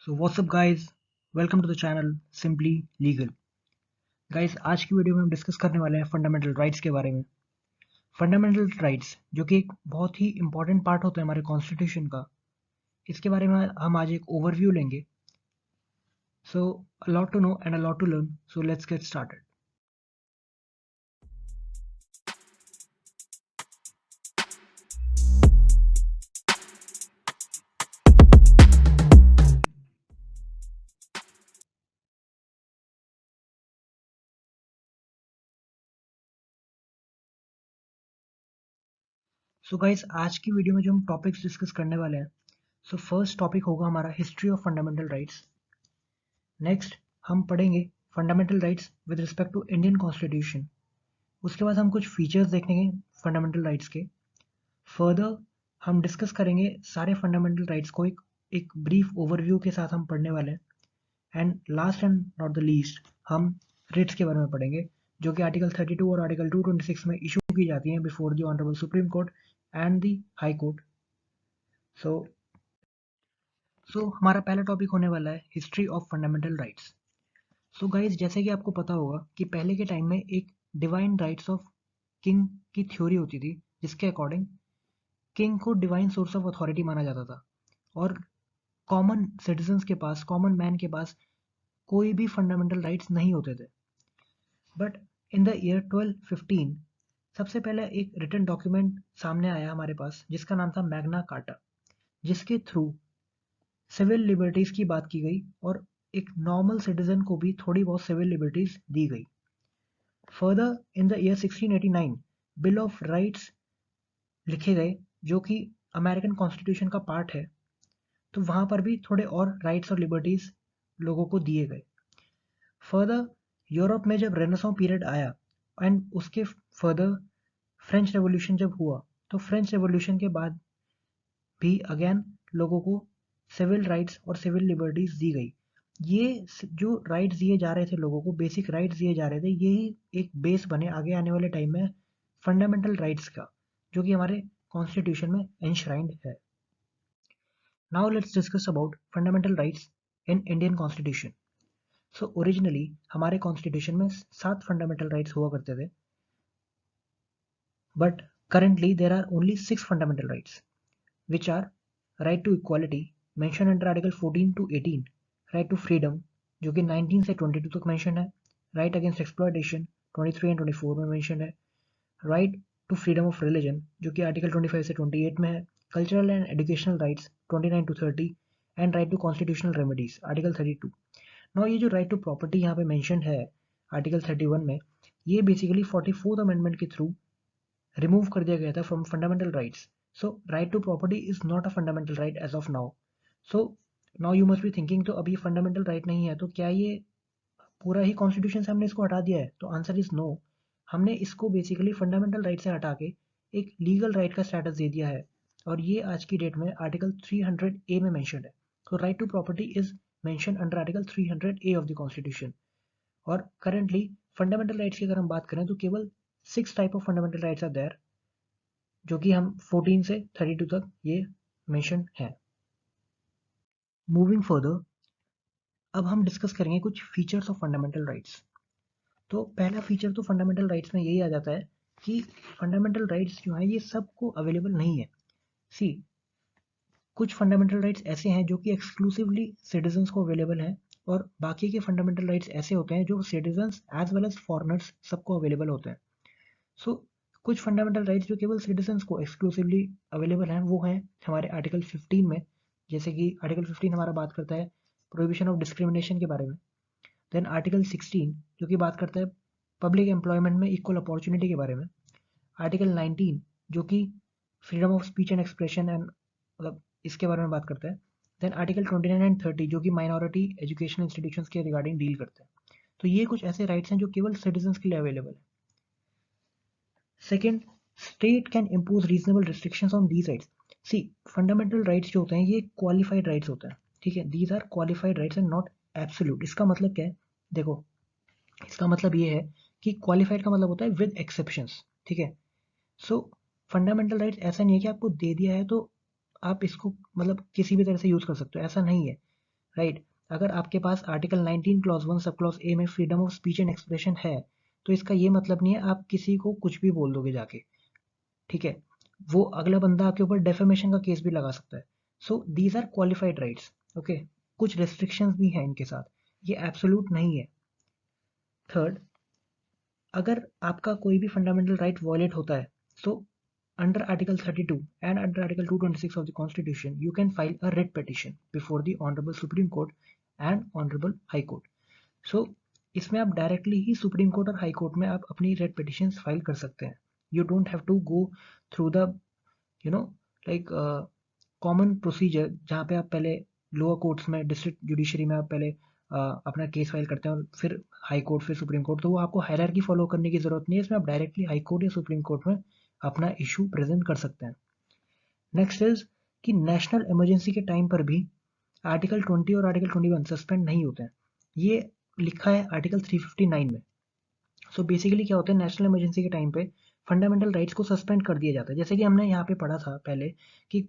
So what's up guys, welcome to the channel Simply Legal. Guys, आज की video में हम डिस्कस करने वाले हैं फंडामेंटल राइट्स के बारे में। फंडामेंटल राइट्स जो कि एक बहुत ही इंपॉर्टेंट पार्ट होता है हमारे कॉन्स्टिट्यूशन का, इसके बारे में हम आज एक ओवरव्यू लेंगे। So a lot to know and a lot to learn, so let's get started. So guys, आज की वीडियो में जो हम टॉपिक्स डिस्कस करने वाले हैं, सो फर्स्ट टॉपिक होगा हमारा history of fundamental rights. Next हम पढ़ेंगे fundamental rights with respect to Indian constitution. उसके बाद हम कुछ फीचर्स देखेंगे फंडामेंटल राइट्स के। फर्दर हम डिस्कस करेंगे सारे फंडामेंटल राइट्स को एक ब्रीफ ओवरव्यू के साथ हम पढ़ने वाले हैं। And last and not the least हम रिट्स के बारे में पढ़ेंगे, जो कि आर्टिकल 32 और आर्टिकल 226 में इशू की जाती हैं before the honourable Supreme Court and the High Court. So हमारा पहला टॉपिक होने वाला है history of fundamental rights. So guys, जैसे कि आपको पता होगा कि पहले के टाइम में एक डिवाइन राइट्स ऑफ किंग की थ्योरी होती थी, जिसके अकॉर्डिंग किंग को डिवाइन सोर्स ऑफ अथॉरिटी माना जाता था और कॉमन सिटीजन्स के पास, कॉमन मैन के पास कोई भी फंडामेंटल राइट्स नहीं होते थे। बट इन द ईयर 1215 सबसे पहले एक रिटन डॉक्यूमेंट सामने आया हमारे पास, जिसका नाम था मैग्ना कार्टा, जिसके थ्रू सिविल लिबर्टीज की बात की गई और एक नॉर्मल सिटीजन को भी थोड़ी बहुत सिविल लिबर्टीज दी गई। Further in the year 1689 bill of rights लिखे गए, जो कि अमेरिकन कॉन्स्टिट्यूशन का पार्ट है। तो वहाँ पर भी थोड़े और राइट्स और लिबर्टीज लोगों को दिए गए। फर्दर यूरोप में जब रेनेसां पीरियड आया एंड उसके फर्दर फ्रेंच रेवोल्यूशन जब हुआ, तो फ्रेंच रेवोल्यूशन के बाद भी अगेन लोगों को सिविल राइट्स और सिविल लिबर्टीज दी गई। ये जो राइट्स दिए जा रहे थे लोगों को, बेसिक राइट्स दिए जा रहे थे, यही एक बेस बने आगे आने वाले टाइम में फंडामेंटल राइट्स का, जो कि हमारे कॉन्स्टिट्यूशन में एनश्राइंड है। Now let's discuss about fundamental rights in Indian Constitution. So originally हमारे कॉन्स्टिट्यूशन में 7 फंडामेंटल राइट्स हुआ करते थे, but currently there are only 6 fundamental rights, which are right to equality mentioned under article 14 to 18, right to freedom जो कि 19 से 22 तक mention है, right against exploitation 23 and 24 में मेंशन है, right to freedom of religion जो कि आर्टिकल 25 से 28 में है, cultural and educational rights 29 to 30 and right to constitutional remedies article 32। Now ये जो राइट टू प्रॉपर्टी यहाँ पे मेंशन है आर्टिकल 31 में, ये बेसिकली 44th अमेंडमेंट के थ्रू रिमूव कर दिया गया था from fundamental rights. So right to property is not a fundamental right as of now. So now you must be thinking, तो अभी फंडामेंटल राइट नहीं है तो क्या ये पूरा ही कॉन्स्टिट्यूशन से हमने इसको हटा दिया है? तो आंसर इज नो। हमने इसको बेसिकली फंडामेंटल राइट से हटा के एक लीगल राइट का स्टेटस दे दिया है, और ये आज की डेट में आर्टिकल 300 ए में मेंशन है। तो right to property is mention under article 300 A of the constitution. और करंटली फंडामेंटल राइट्स की अगर हम बात करें तो केवल 6 type of fundamental rights are there, जो कि हम 14 से 32 तक ये मेंशन है। मूविंग फर्दर, अब हम डिस्कस करेंगे कुछ फीचर्स ऑफ फंडामेंटल राइट्स। तो पहला फीचर तो फंडामेंटल राइट्स में यही आ जाता है कि फंडामेंटल राइट्स जो हैं ये सबको अवेलेबल नहीं है। सी, कुछ फंडामेंटल राइट्स ऐसे हैं जो कि एक्सक्लूसिवली सिटीजन्स को अवेलेबल हैं, और बाकी के फंडामेंटल राइट्स ऐसे होते हैं जो citizens as well as foreigners सबको अवेलेबल होते हैं। सो कुछ फंडामेंटल राइट्स जो केवल सिटीजन्स को एक्सक्लूसिवली अवेलेबल हैं वो हैं हमारे आर्टिकल 15 में। जैसे कि आर्टिकल 15 हमारा बात करता है प्रोहिबिशन ऑफ डिस्क्रिमिनेशन के बारे में। देन आर्टिकल 16 जो कि बात करता है पब्लिक एम्प्लॉयमेंट में इक्वल अपॉर्चुनिटी के बारे में। आर्टिकल 19 जो कि freedom of speech and expression and मतलब इसके बारे में बात करता है। देन आर्टिकल 29 एंड 30 जो कि माइनॉरिटी एजुकेशन इंस्टीट्यूशंस के रिगार्डिंग डील करते हैं। तो ये कुछ ऐसे राइट्स हैं जो केवल सिटीजन्स के लिए अवेलेबल है। Second, state can impose reasonable restrictions on these rights. See, fundamental rights जो होते हैं ये क्वालिफाइड राइट्स होते हैं, ठीक है? These are qualified rights and not absolute. इसका मतलब क्या है? देखो, इसका मतलब ये है कि क्वालिफाइड का मतलब होता है विद एक्सेप्शंस, ठीक है? सो फंडामेंटल राइट्स ऐसा नहीं है कि आपको दे दिया है तो आप इसको मतलब किसी भी तरह से यूज कर सकते हो, ऐसा नहीं है। राइट। अगर आपके पास article 19 clause 1 sub clause A में freedom of speech and expression है, तो इसका ये मतलब नहीं है आप किसी को कुछ भी बोल दोगे जाके, ठीक है। वो अगला बंदा आपके ऊपर डेफेमेशन का केस भी लगा सकता है। So these are qualified rights, okay. कुछ रेस्ट्रिक्शंस भी हैं इनके साथ, ये एब्सोल्यूट नहीं है। थर्ड, अगर आपका कोई भी फंडामेंटल राइट वायलेट होता है, so under Article 32 and under Article 226 of the Constitution, you can file a writ petition before the Honorable Supreme Court and Honorable High Court. So इसमें आप डायरेक्टली ही सुप्रीम कोर्ट और High Court में आप अपनी writ petition file कर सकते हैं। You don't have to go through the you know like common procedure, जहाँ पे आप पहले लोअर कोर्ट्स में डिस्ट्रिक्ट जुडिशरी में आप पहले अपना केस फाइल करते हैं और फिर हाई कोर्ट फिर सुप्रीम कोर्ट, तो वो आपको हायरार्की फॉलो करने की जरूरत नहीं है। इसमें आप डायरेक्टली हाई कोर्ट या सुप्रीम कोर्ट में अपना इशू प्रेजेंट कर सकते हैं। नेक्स्ट इज कि नेशनल इमरजेंसी के टाइम पर भी आर्टिकल 20 और आर्टिकल 21 सस्पेंड नहीं होते हैं, ये लिखा है आर्टिकल 359 में। सो बेसिकली क्या होता है, नेशनल इमरजेंसी के टाइम पे फंडामेंटल राइट्स को सस्पेंड कर दिया जाता है। जैसे कि हमने यहाँ पे पढ़ा था पहले कि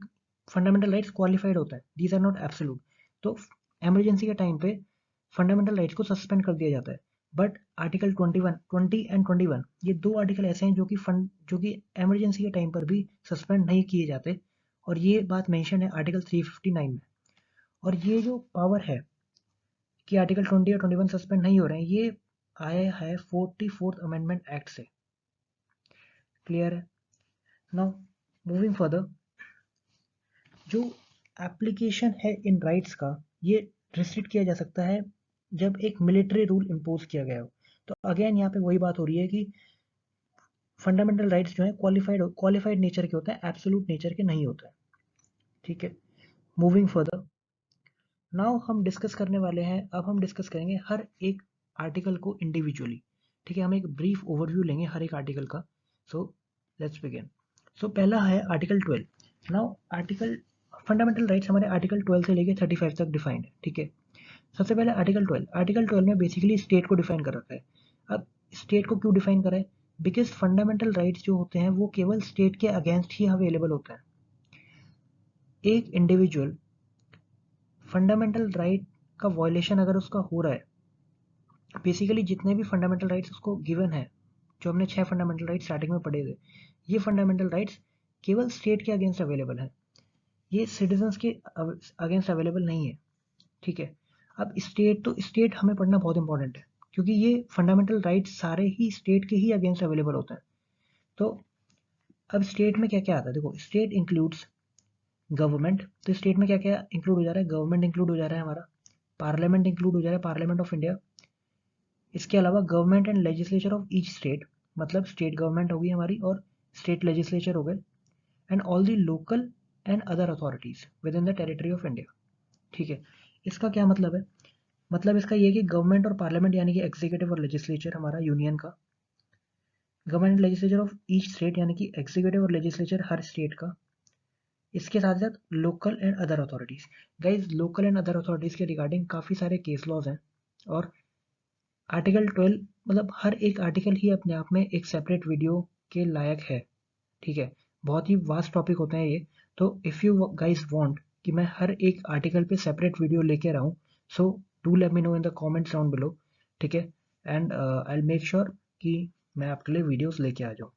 फंडामेंटल राइट्स क्वालिफाइड होता है, दीज आर नॉट एब्सोल्यूट। तो इमरजेंसी के टाइम पे फंडामेंटल राइट्स को सस्पेंड कर दिया जाता है। बट आर्टिकल 20 एंड 21 ये दो आर्टिकल ऐसे हैं जो कि इमरजेंसी के टाइम पर भी सस्पेंड नहीं किए जाते, और ये बात मेंशन है आर्टिकल 359 में। और ये जो पावर है कि आर्टिकल 20 और 21 सस्पेंड नहीं हो रहे हैं, ये आया है 44th अमेंडमेंट एक्ट से। क्लियर है? नाउ मूविंग फर्दर, जो एप्लीकेशन है इन राइट्स का, ये रिस्ट्रिक्ट किया जा सकता है जब एक मिलिट्री रूल इम्पोज किया गया हो। तो अगेन यहाँ पे वही बात हो रही है कि फंडामेंटल राइट्स जो है क्वालिफाइड नेचर के होते हैं, एब्सोल्यूट नेचर के नहीं होते हैं, ठीक है। मूविंग फर्दर, नाउ हम डिस्कस करने वाले हैं, अब हम डिस्कस करेंगे हर एक आर्टिकल को इंडिविजुअली, ठीक है। हम एक ब्रीफ ओवरव्यू लेंगे हर एक आर्टिकल का। So let's begin. सो पहला है article 12। Now article fundamental rights हमारे आर्टिकल 12 से लेके 35 तक डिफाइंड है, ठीक है। सबसे पहले आर्टिकल 12 में बेसिकली स्टेट को डिफाइन कर रखा है। अब स्टेट को क्यों डिफाइन करा है? बिकॉज फंडामेंटल राइट्स जो होते हैं वो केवल स्टेट के अगेंस्ट ही अवेलेबल होता है। एक इंडिविजुअल फंडामेंटल राइट का वायलेशन अगर उसका हो रहा है, बेसिकली जितने भी फंडामेंटल राइट्स उसको गिवन है, जो हमने 6 फंडामेंटल राइट्स स्टार्टिंग में पढ़े थे, ये फंडामेंटल राइट्स केवल स्टेट के अगेंस्ट अवेलेबल है, ये सिटीजन्स के अगेंस्ट अवेलेबल नहीं है, ठीक है। अब स्टेट हमें पढ़ना बहुत इंपॉर्टेंट है, क्योंकि ये फंडामेंटल राइट्स सारे ही स्टेट के ही अगेंस्ट अवेलेबल होते हैं। तो अब स्टेट में क्या क्या आता है, देखो स्टेट इंक्लूड्स गवर्नमेंट, तो स्टेट में क्या क्या इंक्लूड हो जा रहा है, गवर्नमेंट इंक्लूड हो जा रहा है हमारा, पार्लियामेंट इंक्लूड हो जा रहा है, पार्लियामेंट ऑफ इंडिया। इसके अलावा government and legislature of each state, मतलब स्टेट गवर्नमेंट होगी हमारी और स्टेट लेजिस्लेचर हो गए, and all the local and other authorities with in the territory of India, ठीक है। इसका क्या मतलब है? मतलब इसका ये कि गवर्नमेंट और पार्लियामेंट यानी कि एग्जीक्यूटिव और लेजिस्लेचर हमारा यूनियन का, government legislature of each state यानी कि एग्जीक्यूटिव और लेजिस्लेचर हर स्टेट का, इसके साथ साथ local and other authorities. Guys local and other authorities के रिगार्डिंग काफ़ी सारे केस लॉज हैं, और आर्टिकल 12 मतलब हर एक आर्टिकल ही अपने आप में एक सेपरेट वीडियो के लायक है, ठीक है। बहुत ही वास्ट टॉपिक होते हैं ये, तो इफ़ यू गाइज वांट कि मैं हर एक आर्टिकल पे सेपरेट वीडियो लेके आऊँ, so do let me know in the comments down below, ठीक है। And I will make sure कि मैं आपके लिए वीडियोस लेके आ जाऊँ।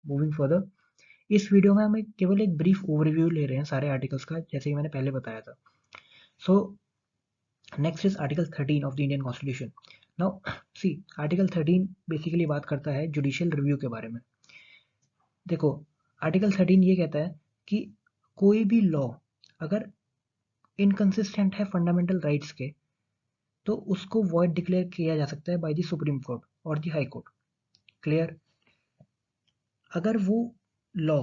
मूविंग फर्दर, इस वीडियो में हम केवल एक ब्रीफ ओवरव्यू ले रहे हैं सारे आर्टिकल्स का, जैसे कि मैंने पहले बताया था। So next is article 13 of the Indian constitution. Now see article 13 basically बात करता है जुडिशियल रिव्यू के बारे में। देखो आर्टिकल 13 ये कहता है कि कोई भी लॉ अगर इनकंसिस्टेंट है फंडामेंटल राइट्स के, तो उसको वॉइड डिक्लेयर किया जा सकता है बाय द सुप्रीम कोर्ट और द हाई कोर्ट। क्लियर? अगर वो law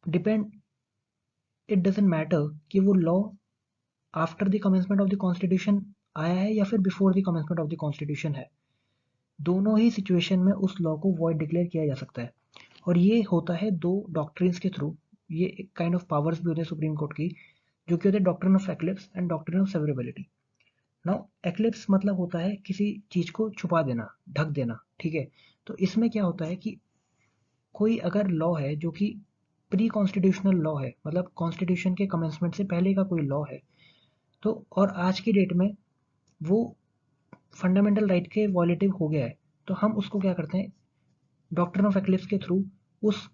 depend, it doesn't matter कि वो law after the commencement of the constitution आया है या फिर before the commencement of the constitution है, दोनों ही सिचुएशन में उस लॉ को वॉइड डिक्लेयर किया जा सकता है। और ये होता है दो डॉक्ट्रिन्स के थ्रू, ये एक काइंड ऑफ पावर्स भी होते हैं सुप्रीम कोर्ट की, जो कि होते हैं doctrine of eclipse and doctrine of severability. Now eclipse मतलब होता है किसी चीज को छुपा देना, ढक देना, ठीक है। तो इसमें क्या होता है कि कोई अगर लॉ है जो कि प्री कॉन्स्टिट्यूशनल लॉ है, मतलब कॉन्स्टिट्यूशन के कमेंसमेंट से पहले का कोई लॉ है, तो और आज की डेट में वो फंडामेंटल राइट के वॉलेटिव हो गया है, तो हम उसको क्या करते हैं, डॉक्ट्रिन ऑफ एक्लिप्स के थ्रू उस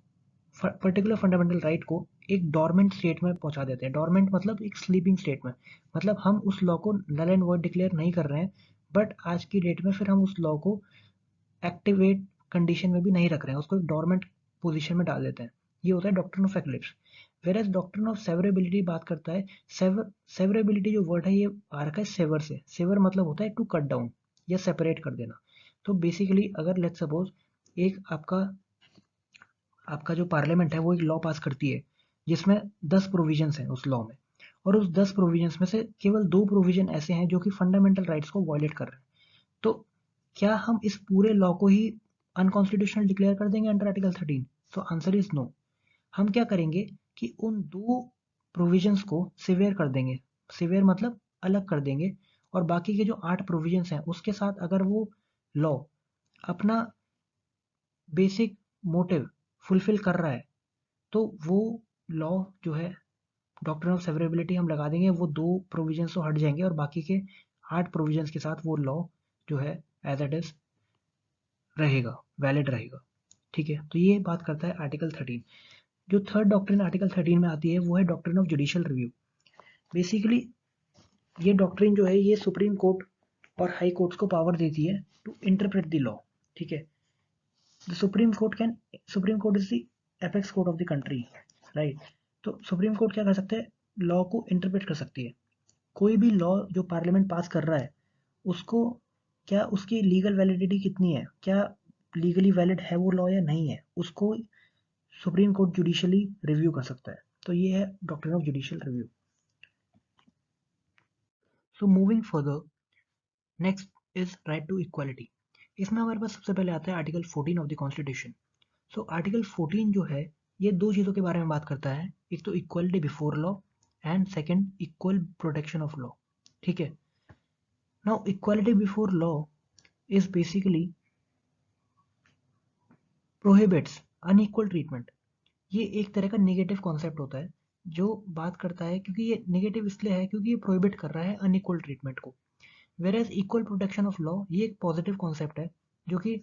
पर्टिकुलर फंडामेंटल राइट को एक डॉर्मेंट स्टेट में पहुंचा देते हैं। डॉर्मेंट मतलब एक स्लीपिंग स्टेट में, मतलब हम उस लॉ को नल एंड वॉइड डिक्लेयर नहीं कर रहे हैं, बट आज की डेट में फिर हम उस लॉ को एक्टिवेट कंडीशन में भी नहीं रख रहे हैं, उसको एक डॉर्मेंट पोजीशन में डाल देते हैं। ये होता है doctrine of eclipse. Whereas doctrine of severability बात करता है, सेवरेबिलिटी जो वर्ड है ये आ रखा है सेवर से। सेवर मतलब होता है टू कट डाउन या सेपरेट कर देना। तो बेसिकली अगर लेट्स सपोज एक आपका आपका जो पार्लियामेंट है वो एक लॉ पास करती है जिसमें 10 प्रोविजंस हैं उस लॉ में, और उस 10 प्रोविजंस में से केवल 2 प्रोविजन ऐसे हैं जो कि फंडामेंटल राइट्स को वायलेट कर रहे हैं, तो क्या हम इस पूरे लॉ को ही अनकॉन्स्टिट्यूशनल डिक्लेयर कर देंगे अंडर आर्टिकल 13? तो आंसर इज नो। हम क्या करेंगे कि उन 2 प्रोविजंस को सिवियर कर देंगे, सिवियर मतलब अलग कर देंगे, और बाकी के जो 8 प्रोविजंस हैं उसके साथ अगर वो लॉ अपना बेसिक मोटिव फुलफिल कर रहा है, तो वो लॉ जो है डॉक्ट्रिन ऑफ सेवरेबिलिटी हम लगा देंगे, वो 2 प्रोविजंस तो हट जाएंगे और बाकी के 8 प्रोविजंस के साथ वो लॉ जो है एज इट इज रहेगा, वैलिड रहेगा। ठीक है, तो ये बात करता है आर्टिकल 13। जो थर्ड डॉक्ट्रिन आर्टिकल 13 में आती है वो है doctrine of judicial review. Basically ये डॉक्ट्रिन जो है ये सुप्रीम कोर्ट और हाई कोर्ट्स को पावर देती है टू इंटरप्रेट द लॉ। ठीक है, the supreme court is the apex court of the country, right. तो सुप्रीम कोर्ट क्या कर सकते हैं, लॉ को इंटरप्रेट कर सकती है। कोई भी लॉ जो पार्लियामेंट पास कर रहा है उसको, क्या उसकी लीगल वैलिडिटी कितनी है, क्या लीगली वैलिड है वो लॉ या नहीं है, उसको सुप्रीम कोर्ट जुडिशियली रिव्यू कर सकता है। तो ये है doctrine of judicial review. So moving further, next is right to equality. इसमें हमारे पास सबसे पहले आता है article 14 of the constitution. So article 14 जो है ये 2 चीज़ों के बारे में बात करता है, एक तो equality before law and second equal protection of law. ठीक है, now equality before law is basically prohibits unequal treatment. ये एक तरह का नेगेटिव कॉन्सेप्ट होता है जो बात करता है, क्योंकि ये नेगेटिव इसलिए है क्योंकि ये प्रोहिबिट कर रहा है अनइक्वल ट्रीटमेंट को। Where equal protection of law ये एक पॉजिटिव कॉन्सेप्ट है जो कि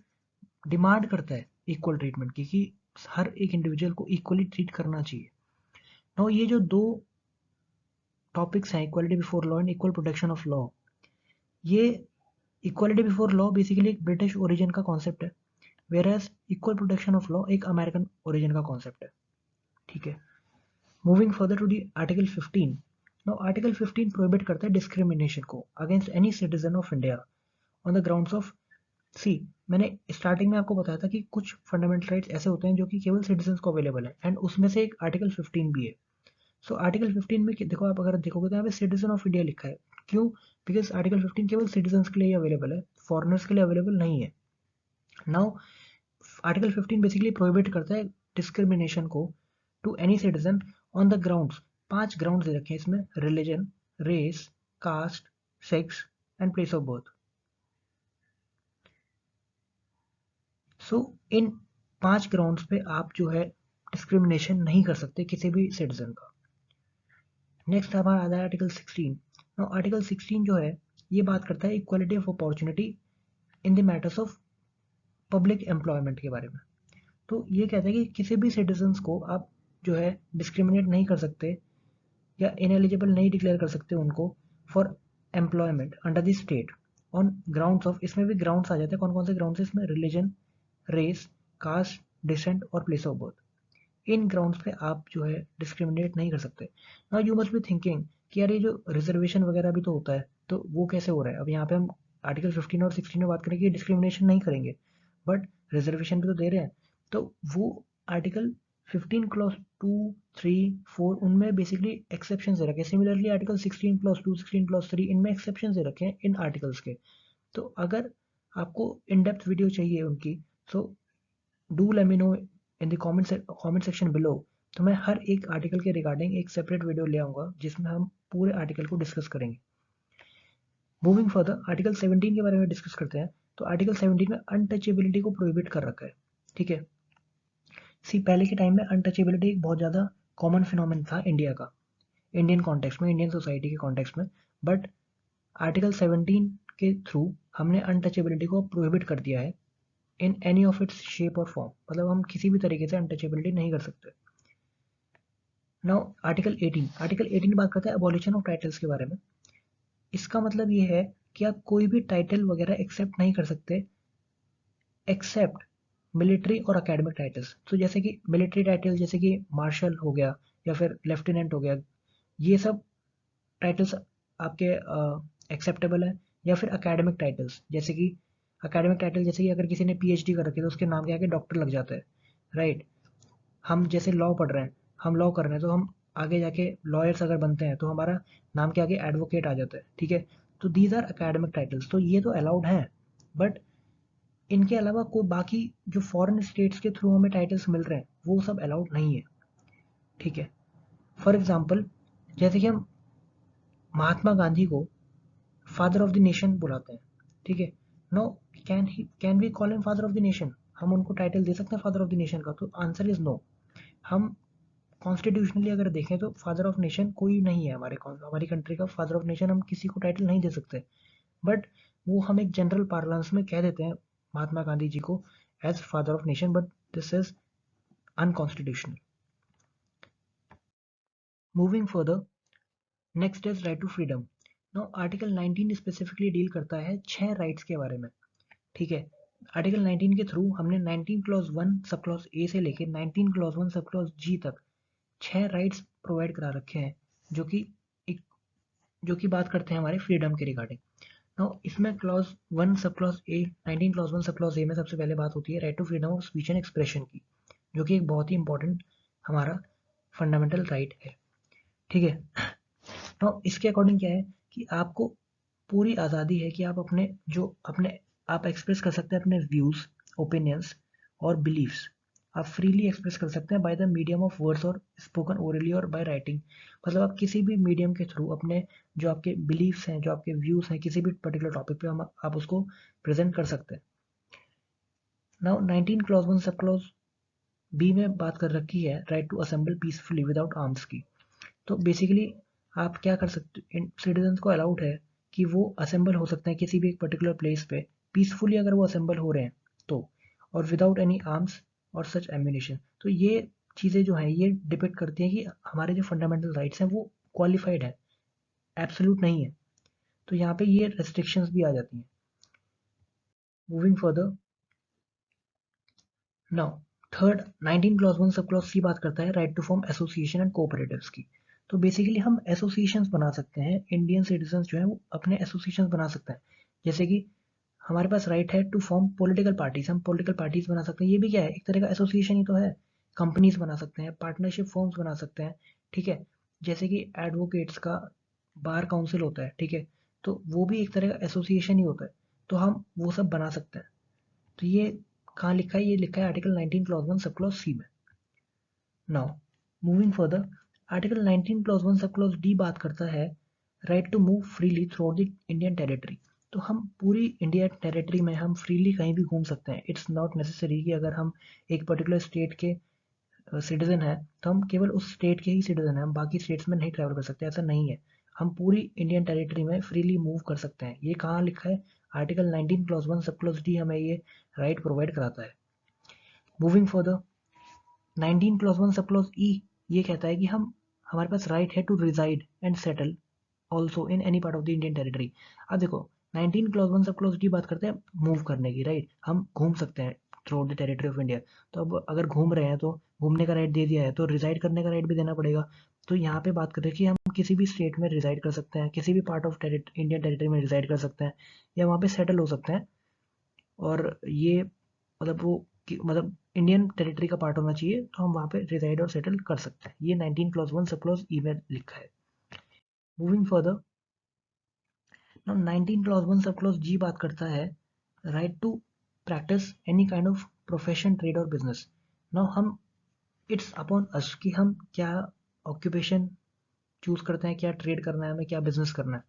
डिमांड करता है इक्वल ट्रीटमेंट की, कि हर एक इंडिविजुअल को इक्वली ट्रीट करना चाहिए। नो, ये जो 2 टॉपिक्स हैं, equality before law and equal protection of law, ये इक्वालिटी बिफोर लॉ बेसिकली एक ब्रिटिश ओरिजिन का कॉन्सेप्ट है, whereas equal protection of law एक अमेरिकन ओरिजिन का कॉन्सेप्ट है। ठीक है, moving further to the article 15। Now article 15 prohibit करता है डिस्क्रिमिनेशन को against any citizen of India on the grounds of, see मैंने स्टार्टिंग में आपको बताया था कि कुछ फंडामेंटल राइट्स ऐसे होते हैं जो कि केवल सिटीजन्स को अवेलेबल है, एंड उसमें से एक आर्टिकल 15 भी है। सो आर्टिकल 15 में देखो, आप अगर देखोगे तो यहाँ पे सिटीजन ऑफ इंडिया लिखा है। क्यों? बिकॉज आर्टिकल 15 केवल सिटीजन्स के लिए अवेलेबल है, फॉरनर्स के लिए अवेलेबल नहीं है। नाउ आर्टिकल 15 बेसिकली प्रोहिबिट करता है डिस्क्रिमिनेशन को to any citizen on the grounds. 5 grounds दे रखे हैं इसमें, religion, race, caste, sex and place of birth. So इन 5 ग्राउंड्स पे आप जो है डिस्क्रिमिनेशन नहीं कर सकते किसी भी सिटीजन का। नेक्स्ट हमारा आता है आर्टिकल 16। नाउ आर्टिकल 16 जो है ये बात करता है equality of opportunity in the matters of public employment के बारे में। तो ये कहता है कि किसी भी सिटीजन्स को आप जो है डिस्क्रिमिनेट नहीं कर सकते या इनएलिजिबल नहीं डिक्लेयर कर सकते उनको for employment under the state on grounds of, इसमें भी ग्राउंड्स आ जाते हैं, कौन कौन से ग्राउंड्स हैं इसमें, रिलीजन, रेस, कास्ट, डिसेंट और place of birth. In grounds पे आप जो है डिस्क्रिमिनेट नहीं कर सकते। Now you must be thinking कि यार ये जो रिजर्वेशन वगैरह भी तो होता है, तो वो कैसे हो रहा है? अब यहाँ पे हम आर्टिकल 15 और 16 में बात करेंगे डिस्क्रिमिनेशन नहीं करेंगे, बट रिजर्वेशन भी तो दे रहे हैं। तो वो आर्टिकल 15 क्लॉज 2, 3, 4 उनमें बेसिकली एक्सेप्शन दे रखे हैं। सिमिलरली आर्टिकल 16 क्लॉज 2, 16 क्लॉज 3 इनमें एक्सेप्शन दे रखे हैं इन आर्टिकल्स के। तो अगर आपको इन डेप्थ वीडियो चाहिए उनकी, so do let me know in the comment section below. तो मैं हर एक आर्टिकल के रिगार्डिंग एक सेपरेट वीडियो ले आऊँगा जिसमें हम पूरे आर्टिकल को डिस्कस करेंगे। मूविंग फर्दर आर्टिकल 17 के बारे में डिस्कस करते हैं। तो आर्टिकल 17 में अनटचेबिलिटी को प्रोहिबिट कर रखा है। ठीक है, सी पहले के टाइम में अनटचेबिलिटी एक बहुत ज़्यादा कॉमन फिनोमेन था इंडिया का, इंडियन कॉन्टेक्स्ट में, इंडियन सोसाइटी के कॉन्टेक्स्ट में। बट आर्टिकल 17 के थ्रू हमने अनटचेबिलिटी को प्रोहिबिट कर दिया है in any of its shape और फॉर्म, मतलब हम किसी भी तरीके से अनटचेबिलिटी नहीं कर सकते। नाउ आर्टिकल 18 बात करता है अबॉलिशन ऑफ टाइटल्स के बारे में। इसका मतलब ये है कि आप कोई भी टाइटल वगैरह एक्सेप्ट नहीं कर सकते एक्सेप्ट मिलिट्री और एकेडमिक टाइटल्स। तो जैसे कि मिलिट्री टाइटल जैसे कि मार्शल हो गया या फिर लेफ्टिनेंट हो गया, ये सब टाइटल्स आपके एक्सेप्टेबल है। या फिर एकेडमिक टाइटल्स जैसे कि अगर किसी ने पीएचडी कर रखी है तो उसके नाम के आगे डॉक्टर लग जाता है, राइट। हम जैसे लॉ पढ़ रहे हैं, हम लॉ कर रहे हैं, तो हम आगे जाके लॉयर्स अगर बनते हैं तो हमारा नाम के आगे एडवोकेट आ जाता है, ठीक है। तो दीज आर एकेडमिक टाइटल्स, तो ये तो अलाउड हैं। बट इनके अलावा कोई बाकी जो फॉरेन स्टेट्स के थ्रू हमें टाइटल्स मिल रहे हैं वो सब अलाउड नहीं है, ठीक है। फॉर एग्जाम्पल जैसे कि हम महात्मा गांधी को फादर ऑफ द नेशन बुलाते हैं, ठीक है। No, can we call him father of the nation? हम उनको टाइटल दे सकते हैं फादर ऑफ द नेशन का? तो आंसर इज नो। हम कॉन्स्टिट्यूशनली अगर देखें तो फादर ऑफ नेशन कोई नहीं है हमारी कंट्री का फादर ऑफ नेशन, हम किसी को टाइटल नहीं दे सकते। बट वो हम एक जनरल पार्लेंस में कह देते हैं महात्मा गांधी जी को as father of nation, but this is unconstitutional. Moving further, next is right to freedom. Now article 19 specifically deal करता है 6 राइट्स के बारे में, ठीक है। आर्टिकल 19 के थ्रू हमने 19 क्लॉज 1 सब क्लॉज ए से लेके 19 क्लॉज 1 सब क्लॉज जी तक 6 राइट्स प्रोवाइड करा रखे हैं, जो कि एक जो कि बात करते हैं हमारे फ्रीडम के रिगार्डिंग। नाउ इसमें clause 1 sub clause A 19 clause 1 sub clause A में सबसे पहले बात होती है right to freedom of speech and expression की, जो कि एक बहुत ही इंपॉर्टेंट हमारा फंडामेंटल राइट है, ठीक है। नाउ इसके अकॉर्डिंग क्या है कि आपको पूरी आज़ादी है कि आप अपने आप एक्सप्रेस कर सकते हैं अपने व्यूज़, ओपिनियंस और बिलीव्स। आप फ्रीली एक्सप्रेस कर सकते हैं by the medium of words और स्पोकन ओरली और बाय राइटिंग। मतलब आप किसी भी मीडियम के थ्रू अपने जो आपके बिलीव्स हैं, जो आपके व्यूज़ हैं किसी भी पर्टिकुलर टॉपिक पे आप उसको प्रेजेंट कर सकते हैं। Now 19 clause 1 sub clause B में बात कर रखी है right to assemble peacefully without arms की। तो बेसिकली आप क्या कर सकते, सिटीजन्स को अलाउड है कि वो असेंबल हो सकते हैं किसी भी एक पर्टिकुलर प्लेस पे पीसफुली, अगर वो असेंबल हो रहे हैं तो, और विदाउट एनी आर्म्स और सच एम्यूनिशन। तो ये चीज़ें जो हैं ये डिपेंड करती हैं कि हमारे जो फंडामेंटल राइट्स हैं वो क्वालिफाइड है, एब्सोल्यूट नहीं है। तो यहाँ पे ये रेस्ट्रिक्शंस भी आ जाती हैं। Moving further, now third 19 clause 1 sub clause C बात करता है right to form association and cooperatives की। तो बेसिकली हम एसोसिएशंस बना सकते हैं, इंडियन सिटीजन्स जो है वो अपने एसोसिएशंस बना सकते हैं। जैसे कि हमारे पास राइट है टू फॉर्म पॉलिटिकल पार्टीज, हम पॉलिटिकल पार्टीज बना सकते हैं। ये भी क्या है, एक तरह का एसोसिएशन ही तो है। कंपनीज बना सकते हैं, पार्टनरशिप फॉर्म्स बना सकते हैं, ठीक है। जैसे कि एडवोकेट्स का बार काउंसिल होता है, ठीक है। तो वो भी एक तरह का एसोसिएशन ही होता है। तो हम वो सब बना सकते हैं। तो ये कहाँ लिखा है, ये लिखा है article 19 clause 1 sub clause C में। Now moving further, article 19 clause 1 sub clause D बात करता है right to move freely throughout the Indian territory. तो हम पूरी इंडिया टेरिटरी में हम फ्रीली कहीं भी घूम सकते हैं। इट्स नॉट नेसेसरी कि अगर हम एक पर्टिकुलर स्टेट के सिटीजन हैं तो हम केवल उस स्टेट के ही सिटीजन हैं, हम बाकी स्टेट्स में नहीं ट्रैवल कर सकते, ऐसा नहीं है। हम पूरी इंडियन टेरिटरी में फ्रीली मूव कर सकते हैं। ये कहाँ लिखा है, article 19 clause 1 sub clause D हमें ये राइट प्रोवाइड कराता है। Moving further, 19 clause 1 sub clause ई ये कहता है कि हमारे पास राइट है to reside and settle also in any part of the Indian territory. अब देखो 19 क्लॉज 1 सब क्लॉज डी बात करते हैं मूव करने की, राइट। हम घूम सकते हैं through out the territory of India. तो अब अगर घूम रहे हैं तो घूमने का राइट दे दिया है तो रिजाइड करने का राइट भी देना पड़ेगा। तो यहाँ पे बात करें कि हम किसी भी स्टेट में रिजाइड कर सकते हैं, किसी भी पार्ट ऑफ इंडियन टेरिटरी में रिजाइड कर सकते हैं, या वहाँ पे सेटल हो सकते हैं। और ये मतलब वो मतलब इंडियन टेरिटरी का पार्ट होना चाहिए, तो हम वहाँ पे रिजाइड और सेटल कर सकते हैं। ये 19 क्लॉज 1 सब क्लॉज ई में लिखा है। Moving further, now 19 clause 1 sub clause जी बात करता है right to practice any kind of profession, trade और बिजनेस। नाउ हम इट्स अपॉन अस कि हम क्या ऑक्यूपेशन चूज करते हैं, क्या ट्रेड करना है हमें, क्या बिजनेस करना है।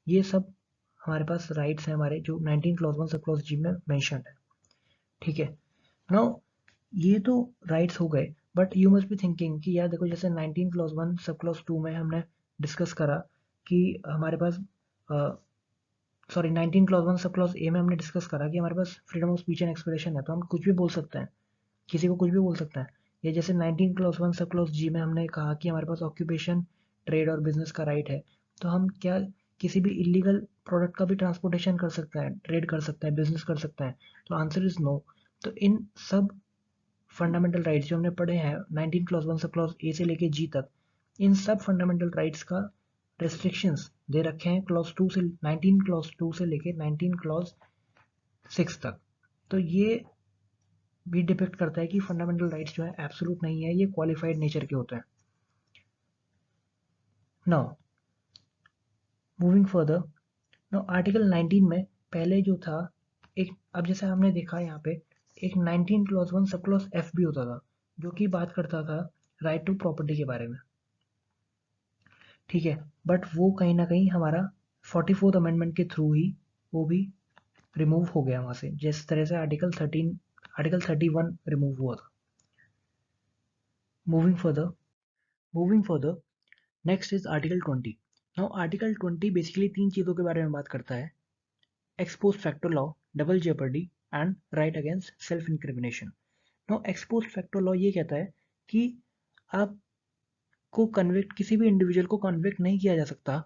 ये सब हमारे पास राइट्स हैं हमारे, जो 19 क्लॉज 1 सब क्लॉज जी में मेंशन्ड है, ठीक है। नाउ ये तो राइट्स हो गए, but you must be thinking कि यार देखो, जैसे 19 क्लॉज 1 सब क्लॉज 2 में हमने डिस्कस करा कि हमारे पास, sorry 19 clause 1 sub clause A में हमने डिस्कस करा कि हमारे पास freedom of speech and expression है, तो हम कुछ भी बोल सकते हैं, किसी को कुछ भी बोल सकते हैं। या जैसे 19 क्लॉज 1 सब क्लॉज जी में हमने कहा कि हमारे पास ऑक्यूपेशन, ट्रेड और बिजनेस का राइट है, तो हम क्या किसी भी इलीगल प्रोडक्ट का भी ट्रांसपोर्टेशन कर सकते हैं, ट्रेड कर सकते हैं, बिजनेस कर सकते हैं? तो आंसर इज नो। तो इन सब फंडामेंटल राइट्स जो हमने पढ़े हैं 19 क्लॉज 1 से क्लॉज ए से लेके जी तक, इन सब फंडामेंटल राइट्स का रेस्ट्रिक्शंस दे रखे हैं क्लॉज 2 से, 19 क्लॉज 2 से लेके 19 क्लॉज 6 तक। तो ये भी डिपेक्ट करता है कि फंडामेंटल राइट्स जो है एब्सोल्यूट नहीं है, ये क्वालिफाइड नेचर के होते हैं। Now moving further, now article 19 में पहले जो था एक, अब जैसे हमने देखा यहाँ पे एक 19 क्लॉज 1 सब क्लॉज एफ भी होता था, जो कि बात करता था राइट टू प्रॉपर्टी के बारे में, ठीक है। बट वो कहीं ना कहीं हमारा 44th अमेंडमेंट के थ्रू ही वो भी रिमूव हो गया वहां से, जिस तरह से आर्टिकल 31 रिमूव हुआ था। Moving further, moving further next is article 20। Now article 20 basically तीन चीज़ों के बारे में बात करता है: ex post facto law, double jeopardy and right against self incrimination. Now ex post facto law ये कहता है कि आपको कन्विक्ट, किसी भी इंडिविजुअल को कन्विक्ट नहीं किया जा सकता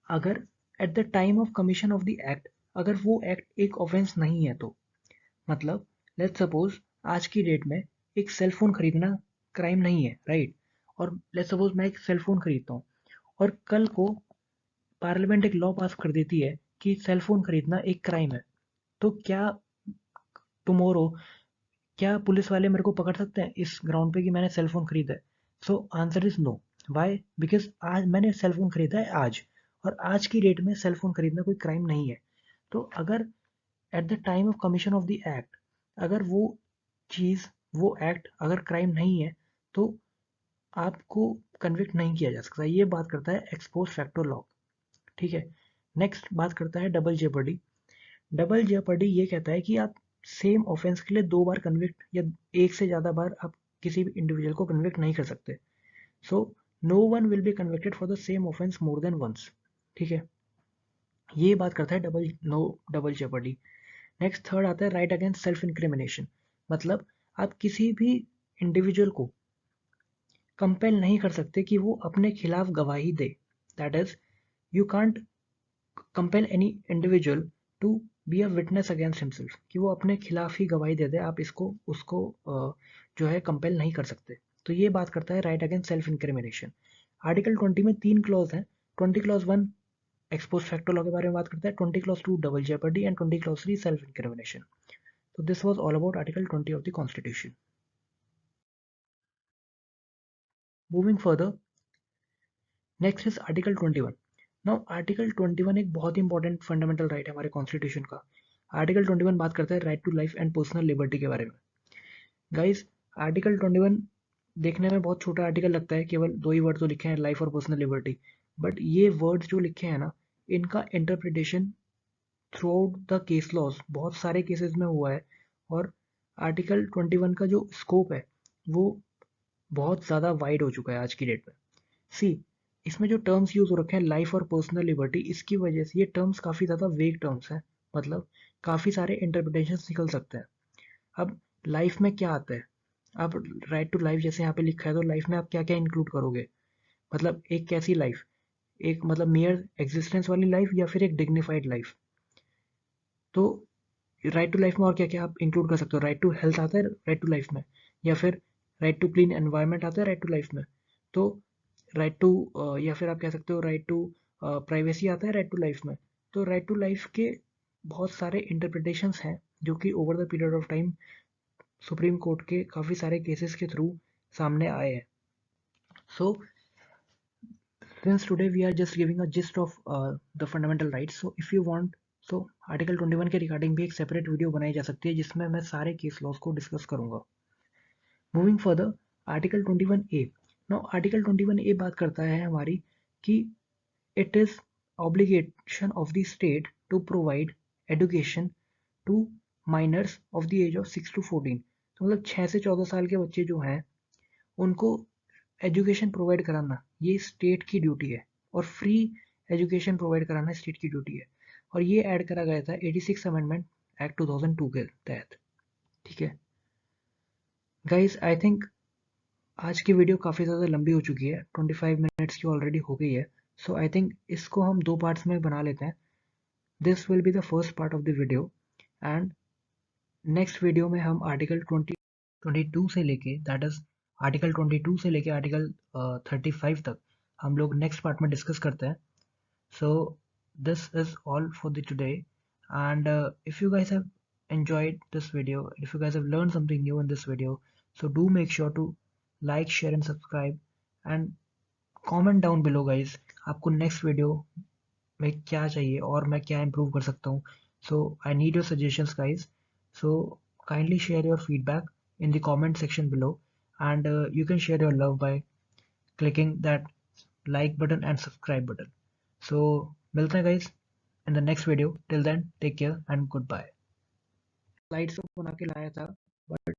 अगर at the time of commission of the act, अगर वो एक्ट एक ऑफेंस नहीं है तो। मतलब लेट्स सपोज आज की डेट में एक सेल फोन खरीदना क्राइम नहीं है, राइट? और लेट्स सपोज मैं एक सेल फोन खरीदता हूँ और कल को पार्लियामेंट एक लॉ पास कर देती है कि सेल फोन खरीदना एक क्राइम है, तो क्या टुमारो, क्या पुलिस वाले मेरे को पकड़ सकते हैं इस ग्राउंड पे कि मैंने सेल फोन खरीदा है? So answer is no. Why? Because आज मैंने सेल फोन खरीदा है आज, और आज की डेट में सेल फोन खरीदना कोई क्राइम नहीं है। तो अगर at the time of commission of the act, अगर वो चीज़, वो एक्ट अगर क्राइम नहीं है, तो आपको कन्विक्ट नहीं किया जा सकता। ये बात करता है एक्सपोज फैक्टो लॉ, ठीक है। नेक्स्ट बात करता है डबल जेपर्डी। डबल जेपर्डी ये कहता है कि आप सेम ऑफेंस के लिए दो बार कन्विक्ट, या एक से ज़्यादा बार आप किसी भी इंडिविजुअल को कन्विक्ट नहीं कर सकते। So no one will be convicted for the same offence more than once, ठीक है। ये बात करता है डबल जेपर्डी। नेक्स्ट थर्ड आता है राइट अगेंस्ट सेल्फ इंक्रिमिनेशन। मतलब आप किसी भी इंडिविजुअल को कंपेल नहीं कर सकते कि वो अपने खिलाफ गवाही दे। That is, you can't compel any individual to be a witness against himself, कि वो अपने खिलाफ ही गवाही दे दे, आप इसको उसको जो है कंपेल नहीं कर सकते। तो ये बात करता है right against self incrimination. Article 20 में तीन क्लॉज हैं। 20 क्लॉज 1 एक्सपोज फैक्टो लॉ के बारे में बात करता है, 20 clause 2 double jeopardy and 20 clause 3 self incrimination. तो this was all about article 20 of the constitution. Moving further, next is article 21। Now article 21 एक बहुत इंपॉर्टेंट फंडामेंटल राइट है हमारे कॉन्स्टिट्यूशन का। आर्टिकल 21 बात करता है right to life and personal liberty के बारे में। गाइस, आर्टिकल 21 देखने में बहुत छोटा आर्टिकल लगता है, केवल दो ही वर्ड तो लिखे हैं, लाइफ और पर्सनल लिबर्टी। बट ये वर्ड्स जो लिखे हैं ना, इनका interpretation throughout the case laws बहुत सारे केसेस में हुआ है। और आर्टिकल 21 का जो स्कोप है वो बहुत ज़्यादा वाइड हो चुका है आज की डेट में। सी, इसमें जो टर्म्स यूज हो रखे हैं लाइफ और पर्सनल लिबर्टी, इसकी वजह से ये टर्म्स काफ़ी ज़्यादा वेग टर्म्स हैं। मतलब काफ़ी सारे इंटरप्रिटेशन निकल सकते हैं। अब लाइफ में क्या आता है? अब राइट टू लाइफ जैसे यहाँ पे लिखा है, तो लाइफ में आप क्या क्या इंक्लूड करोगे? मतलब एक कैसी लाइफ? एक मतलब मेयर एग्जिस्टेंस वाली लाइफ, या फिर एक डिग्निफाइड लाइफ? तो राइट टू लाइफ में और क्या क्या आप इंक्लूड कर सकते हो? राइट टू हेल्थ आता है राइट टू लाइफ में, या फिर राइट टू क्लीन एनवायरनमेंट आता है राइट टू लाइफ में। तो राइट टू, या फिर आप कह सकते हो राइट टू प्राइवेसी आता है राइट टू लाइफ में। तो राइट टू लाइफ के बहुत सारे इंटरप्रिटेशंस हैं, जो कि over the period of time supreme court के काफ़ी सारे केसेस के थ्रू सामने आए हैं। सो since today we are just giving a gist of the fundamental rights, so if you want, so article 21 के रिगार्डिंग भी एक सेपरेट वीडियो बनाई जा सकती है जिसमें मैं सारे केस लॉज को डिस्कस करूंगा। Moving further, article 21 A. Now article 21 A बात करता है हमारी कि it is obligation of the state to provide education to minors of the age of 6 to 14। तो मतलब 6 से 14 साल के बच्चे जो हैं उनको एजुकेशन प्रोवाइड कराना ये स्टेट की ड्यूटी है, और फ्री एजुकेशन प्रोवाइड कराना स्टेट की ड्यूटी है। और ये ऐड करा गया था 86 अमेंडमेंट एक्ट 2002 के तहत। ठीक है गाइस, आई थिंक आज की वीडियो काफ़ी ज़्यादा लंबी हो चुकी है, 25 मिनट्स की ऑलरेडी हो गई है। सो आई थिंक इसको हम 2 पार्ट्स में बना लेते हैं। This will be the first part of the video, and next video में हम आर्टिकल 22 से लेके, दैट इज आर्टिकल 22 से लेके आर्टिकल 35 तक हम लोग नेक्स्ट पार्ट में डिस्कस करते हैं। So this is all for the today, and if you guys have enjoyed this video, if you guys have learned something new in this video, so do make sure to like, share and subscribe, and comment down below guys, आपको next video में क्या चाहिए और मैं क्या improve कर सकता हूँ। So I need your suggestions guys, so kindly share your feedback in the comment section below, and you can share your love by clicking that like button and subscribe button. So मिलते हैं guys in the next video. Till then, take care and goodbye. Slides तो बना के लाया था, but